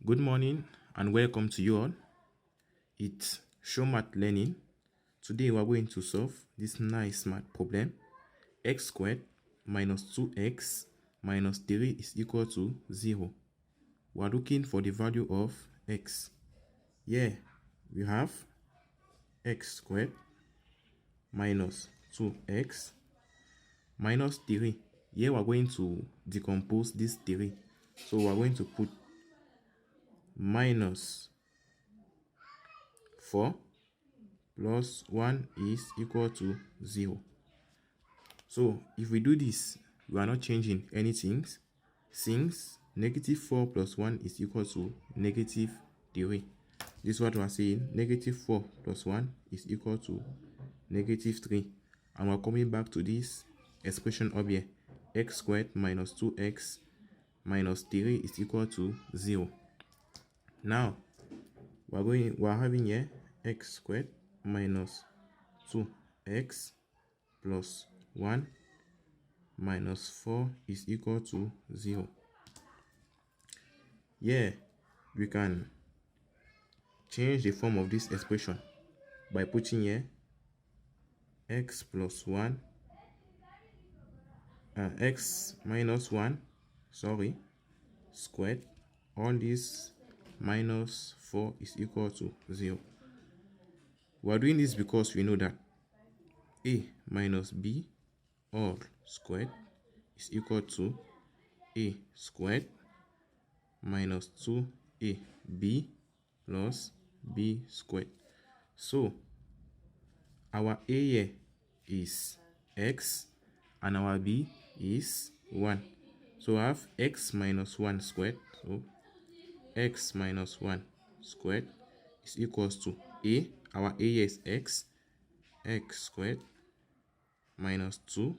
Good morning and welcome to you all. It's cho-math learning. Today we are going to solve this nice math problem. X squared minus 2x minus 3 is equal to 0. We are looking for the value of x. Here we have x squared minus 2x minus 3. Here we are going to decompose this 3. So we are going to put minus 4 plus 1 is equal to 0. So if we do this, we are not changing anything since negative 4 plus 1 is equal to negative 3. This is what we are saying. Negative 4 plus 1 is equal to negative 3. And we're coming back to this expression up here. X squared minus 2x minus 3 is equal to 0. Now we're having here x squared minus 2x plus 1 minus 4 is equal to 0. Yeah, we can change the form of this expression by putting here x plus 1 x minus 1 squared. All this minus 4 is equal to 0. We are doing this because we know that a minus b all squared is equal to a squared minus 2ab plus b squared. So our a here is x and our b is 1. So I have x minus 1 squared. So x minus 1 squared is equals to a. Our a here is x squared minus 2.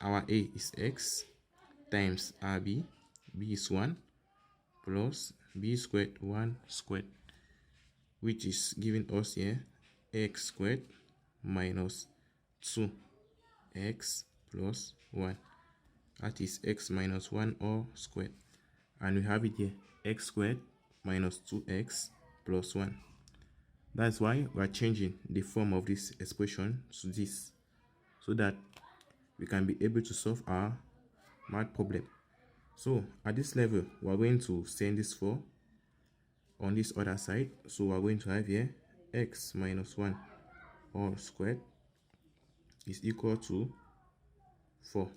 Our a is x times our b is 1 plus b squared 1 squared, which is giving us here x squared minus 2x plus 1. That is x minus 1 all squared. And we have it here, x squared minus 2x plus 1. That's why we are changing the form of this expression to this, so that we can be able to solve our math problem. So at this level, we are going to send this 4 on this other side. So we are going to have here x minus 1 all squared is equal to 4.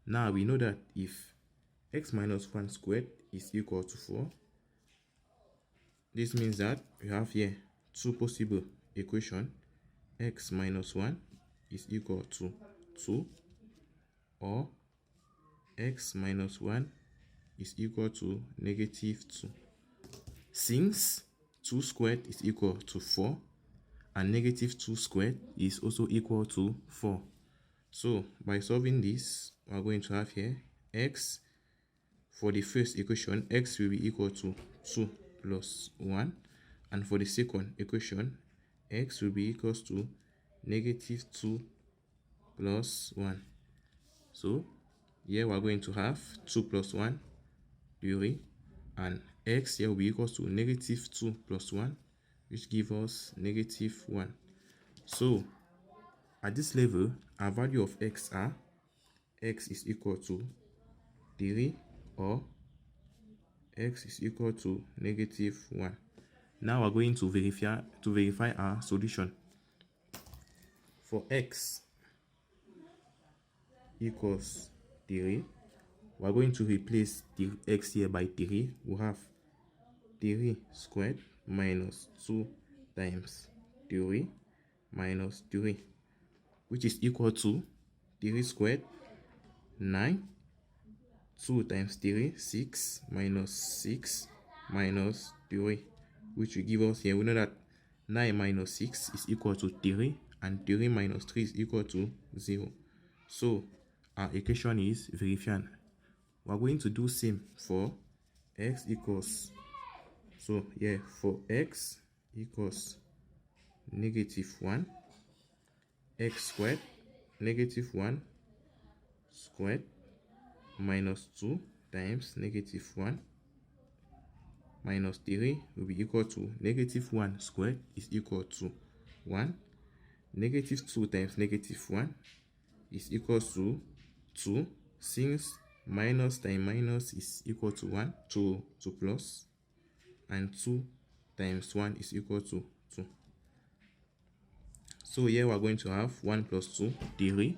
Now we know that if x minus 1 squared is equal to 4, this means that we have here two possible equations. X minus 1 is equal to 2, or x minus 1 is equal to negative 2. Since 2 squared is equal to 4 and negative 2 squared is also equal to 4. So by solving this, we are going to have here x. For the first equation, x will be equal to 2 plus 1. And for the second equation, x will be equals to negative 2 plus 1. So here we are going to have 2 plus 1, 3, and x here will be equals to negative 2 plus 1, which gives us negative 1. So at this level, our value of x are x is equal to 3 or x is equal to negative 1. Now we're going to verify our solution. For x equals 3, we're going to replace the x here by 3. We have 3 squared minus 2 times 3 minus 3, which is equal to 3 squared 9, 2 times 3 6 minus 6 minus 3, which will give us here, we know that 9 minus 6 is equal to 3 and 3 minus 3 is equal to 0. So our equation is verified. We are going to do same for x equals, so yeah, for x equals negative 1, x squared negative 1 squared minus 2 times negative 1 minus 3 will be equal to negative 1 squared is equal to 1. Negative 2 times negative 1 is equal to 2, since minus times minus is equal to 1 to plus, and 2 times 1 is equal to 2. So here we are going to have 1 plus 2, 3.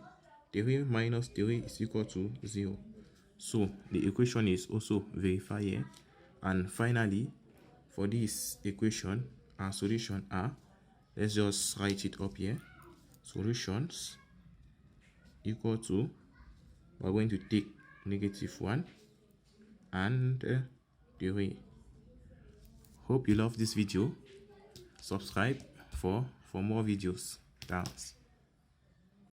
3 minus 3 is equal to 0. So the equation is also verified here. And finally, for this equation, our solution are, let's just write it up here. Solutions equal to, we're going to take negative 1 and 3. Hope you love this video. Subscribe for more videos. Thanks.